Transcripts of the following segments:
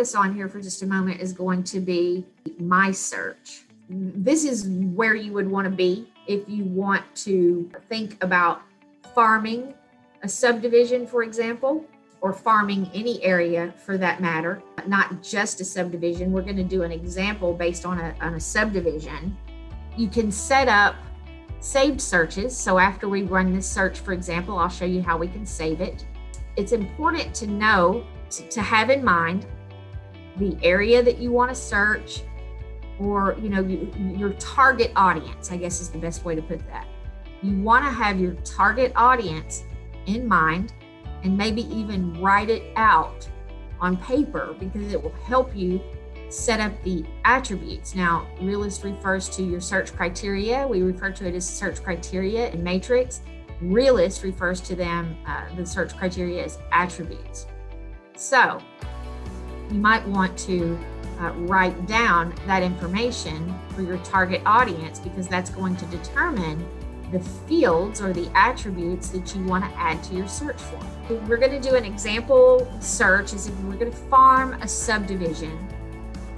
focus on here for just a moment is going to be my search. This is where you would want to be if you want to think about farming a subdivision, for example, or farming any area for that matter, not just a subdivision. We're going to do an example based on a subdivision. You can set up saved searches. So after we run this search, for example, I'll show you how we can save it. It's important to know, to have in mind the area that you want to search, or your target audience, I guess is the best way to put that. You want to have your target audience in mind and maybe even write it out on paper, because it will help you set up the attributes. Now, Realist refers to your search criteria. We refer to it as search criteria in Matrix. Realist refers to them, the search criteria, as attributes. So you might want to write down that information for your target audience, because that's going to determine the fields or the attributes that you want to add to your search form. We're going to do an example search as if we're going to farm a subdivision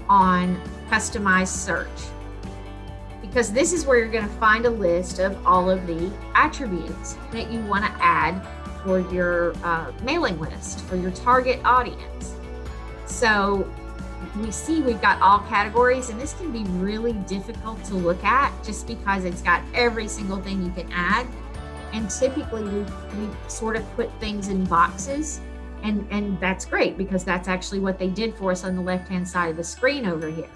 on customized search, because this is where you're going to find a list of all of the attributes that you want to add for your mailing list, for your target audience. So we see we've got all categories, and this can be really difficult to look at just because it's got every single thing you can add. And typically we sort of put things in boxes, and that's great because that's actually what they did for us on the left-hand side of the screen over here.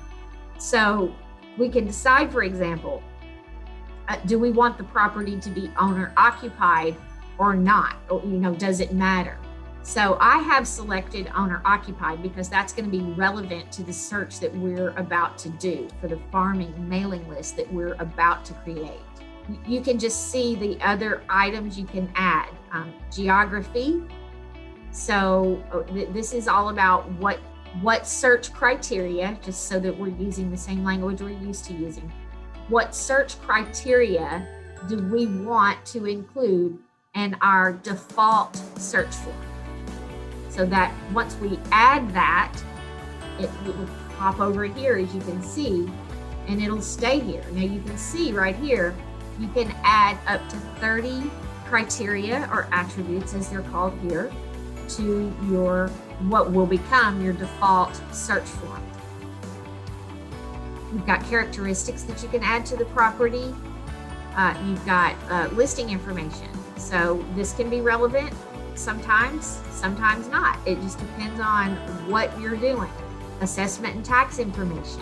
So we can decide, for example, do we want the property to be owner occupied or not? Or, does it matter? So I have selected owner occupied because that's going to be relevant to the search that we're about to do for the farming mailing list that we're about to create. You can just see the other items you can add. Geography. So this is all about what search criteria, just so that we're using the same language we're used to using. What search criteria do we want to include in our default search form? So that once we add that, it will pop over here, as you can see, and it'll stay here. Now you can see right here, you can add up to 30 criteria or attributes, as they're called here, to your what will become your default search form. You've got characteristics that you can add to the property. You've got listing information. So this can be relevant sometimes not. It just depends on what you're doing. Assessment and tax information.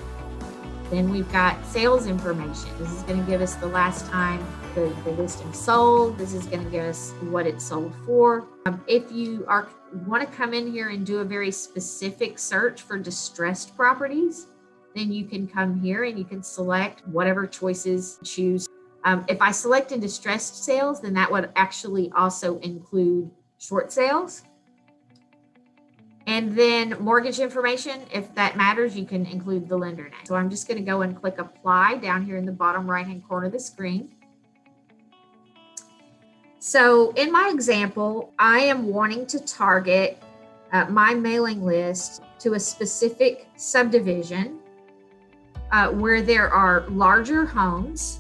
Then we've got sales information. This is going to give us the last time the listing sold. This is going to give us what it sold for. If you want to come in here and do a very specific search for distressed properties, then you can come here and you can select whatever choices you choose. If I select in distressed sales, then that would actually also include short sales. And then mortgage information, if that matters, you can include the lender name. So I'm just going to go and click apply down here in the bottom right-hand corner of the screen. So in my example, I am wanting to target my mailing list to a specific subdivision where there are larger homes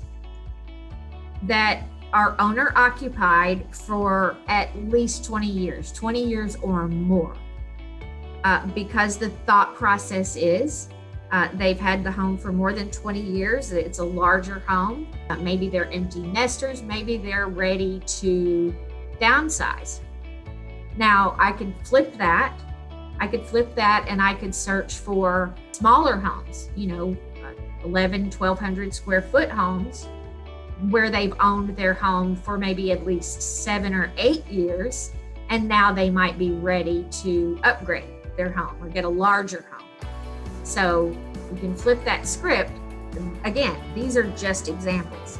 that are owner occupied for at least 20 years or more. Because the thought process is they've had the home for more than 20 years. It's a larger home. Maybe they're empty nesters. Maybe they're ready to downsize. Now I could flip that. And I could search for smaller homes, 1,200 square foot homes where they've owned their home for maybe at least 7 or 8 years. And now they might be ready to upgrade their home or get a larger home. So you can flip that script. Again, these are just examples.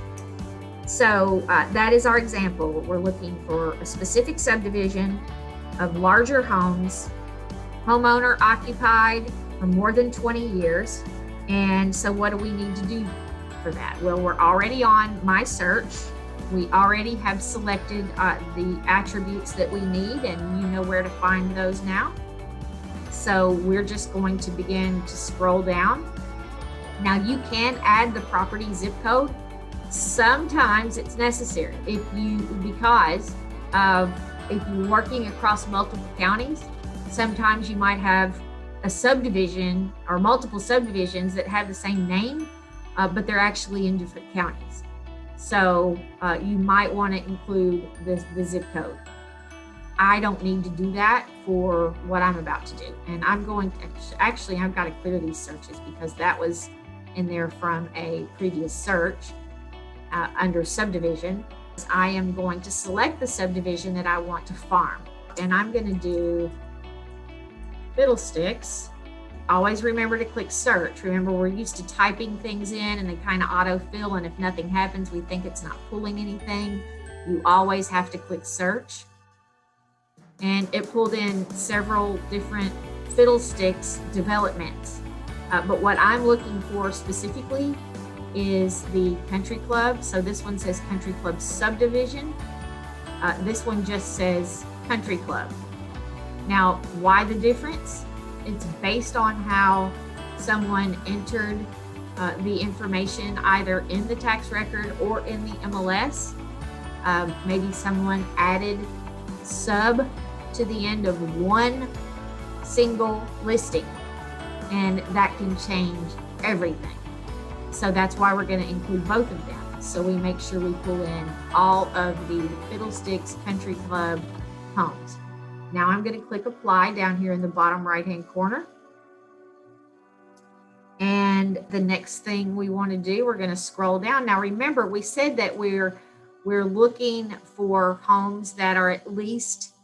So that is our example. We're looking for a specific subdivision of larger homes, homeowner occupied for more than 20 years. And so what do we need to do for that? Well, we're already on my search. We already have selected the attributes that we need, and you know where to find those now. So we're just going to begin to scroll down. Now you can add the property zip code. Sometimes it's necessary because if you're working across multiple counties, sometimes you might have a subdivision or multiple subdivisions that have the same name, but they're actually in different counties. So you might want to include the zip code. I don't need to do that for what I'm about to do. And I'm going to, actually, I've got to clear these searches because that was in there from a previous search under subdivision. I am going to select the subdivision that I want to farm. And I'm going to do Fiddlesticks. Always remember to click search. Remember, we're used to typing things in and they kind of autofill, and if nothing happens, we think it's not pulling anything. You always have to click search. And it pulled in several different Fiddlesticks developments. But what I'm looking for specifically is the country club. So this one says country club subdivision. This one just says country club. Now, why the difference? It's based on how someone entered the information either in the tax record or in the MLS. Maybe someone added sub to the end of one single listing, and that can change everything. So that's why we're going to include both of them. So we make sure we pull in all of the Fiddlesticks Country Club homes. Now I'm going to click apply down here in the bottom right hand corner. And the next thing we want to do, we're going to scroll down. Now remember, we said that we're looking for homes that are at least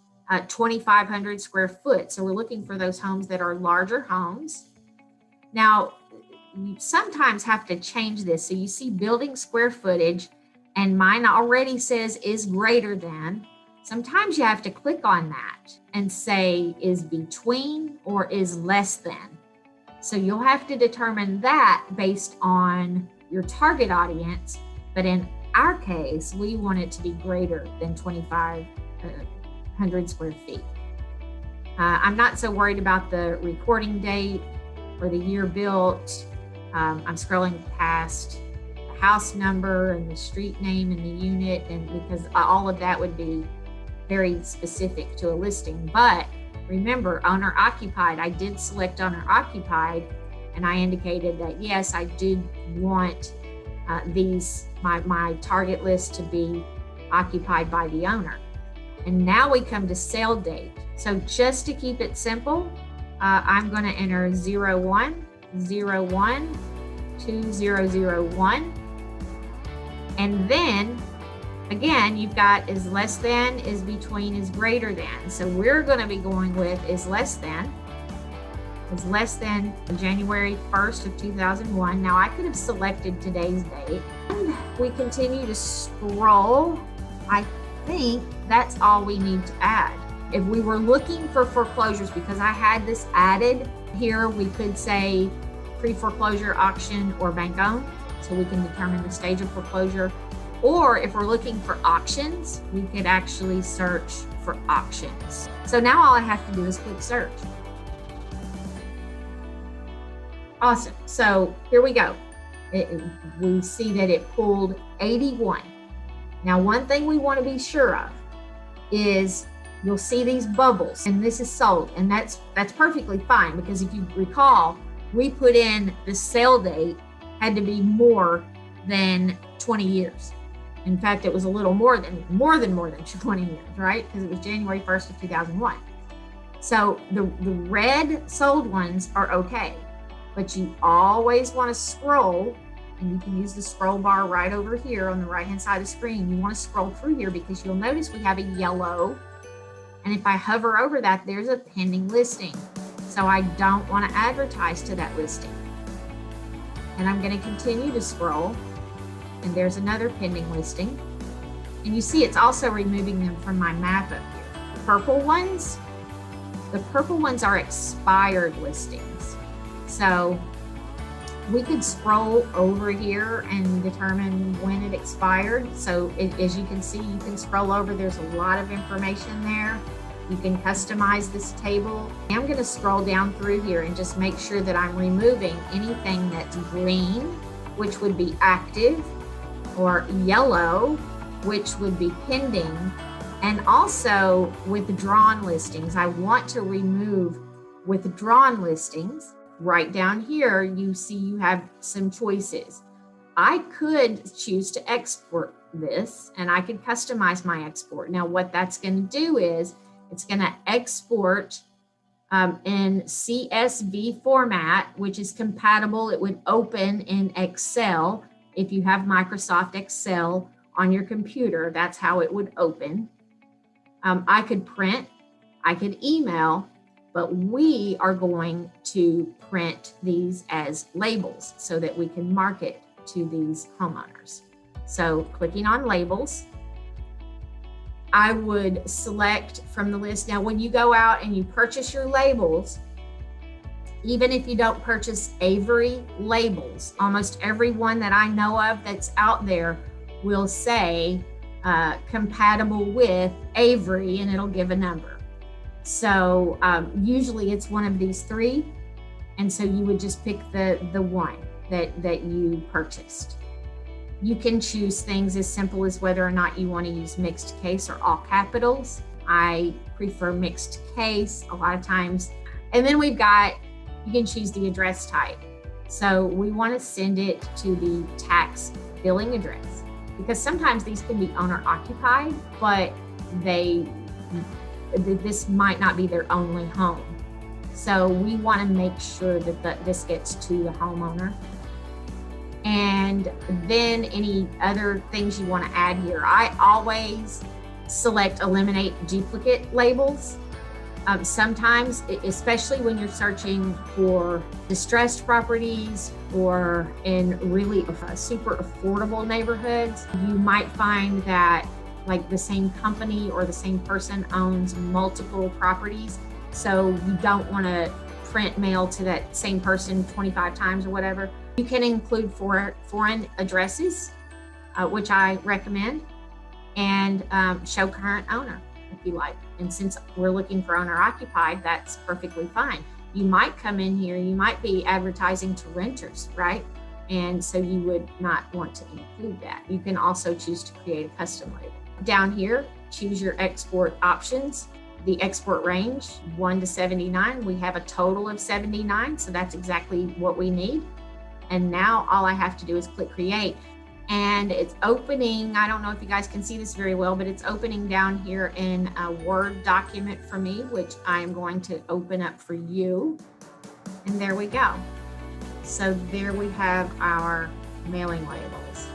2,500 square foot. So we're looking for those homes that are larger homes. Now, you sometimes have to change this. So you see building square footage, and mine already says is greater than. Sometimes you have to click on that and say is between or is less than. So you'll have to determine that based on your target audience. But in our case, we want it to be greater than 2,500 square feet. I'm not so worried about the recording date or the year built. I'm scrolling past the house number and the street name and the unit, and because all of that would be very specific to a listing. But remember, owner occupied, I did select owner occupied, and I indicated that yes, I did want my target list to be occupied by the owner. And now we come to sale date. So just to keep it simple, I'm going to enter 01/01/2001, and then again, you've got is less than, is between, is greater than. So we're going to be going with is less than January 1st of 2001. Now I could have selected today's date. And we continue to scroll. I think that's all we need to add. If we were looking for foreclosures, because I had this added here, we could say pre-foreclosure, auction, or bank owned. So we can determine the stage of foreclosure. Or if we're looking for auctions, we could actually search for auctions. So now all I have to do is click search. Awesome. So here we go. We see that it pulled 81. Now, one thing we want to be sure of is you'll see these bubbles, and this is sold, and that's perfectly fine, because if you recall, we put in the sale date had to be more than 20 years. In fact, it was a little more than 20 years, right? Because it was January 1st of 2001. So the red sold ones are okay, but you always want to scroll, and you can use the scroll bar right over here on the right-hand side of the screen. You want to scroll through here because you'll notice we have a yellow, and if I hover over that, there's a pending listing. So I don't want to advertise to that listing. And I'm going to continue to scroll, and there's another pending listing. And you see it's also removing them from my map up here. The purple ones are expired listings. So we could scroll over here and determine when it expired. So as you can see, you can scroll over. There's a lot of information there. You can customize this table. I'm going to scroll down through here and just make sure that I'm removing anything that's green, which would be active, or yellow, which would be pending, and also withdrawn listings. I want to remove withdrawn listings. Right down here, you see you have some choices. I could choose to export this, and I could customize my export. Now, what that's going to do is it's going to export in CSV format, which is compatible. It would open in Excel. If you have Microsoft Excel on your computer, that's how it would open. I could print, I could email, but we are going to print these as labels so that we can market to these homeowners. So clicking on labels, I would select from the list. Now, when you go out and you purchase your labels, even if you don't purchase Avery labels, almost every one that I know of that's out there will say compatible with Avery, and it'll give a number. So usually it's one of these three. And so you would just pick the one that you purchased. You can choose things as simple as whether or not you want to use mixed case or all capitals. I prefer mixed case a lot of times. And then we've got, you can choose the address type. So we want to send it to the tax billing address, because sometimes these can be owner occupied, but this might not be their only home. So we want to make sure that this gets to the homeowner. And then any other things you want to add here. I always select eliminate duplicate labels. Sometimes, especially when you're searching for distressed properties or in really super affordable neighborhoods, you might find that like the same company or the same person owns multiple properties. So you don't want to print mail to that same person 25 times or whatever. You can include foreign addresses, which I recommend, and show current owner if you like. And since we're looking for owner occupied, that's perfectly fine. You might come in here, you might be advertising to renters, right? And so you would not want to include that. You can also choose to create a custom label. Down here, choose your export options. The export range, 1 to 79. We have a total of 79, so that's exactly what we need. And now all I have to do is click create. And it's opening, I don't know if you guys can see this very well, but it's opening down here in a Word document for me, which I'm going to open up for you. And there we go. So there we have our mailing labels.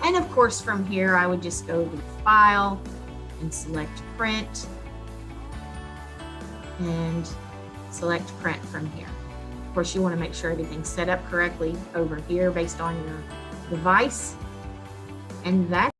And of course, from here, I would just go to File and select Print and select Print from here. Of course, you want to make sure everything's set up correctly over here based on your device. And that's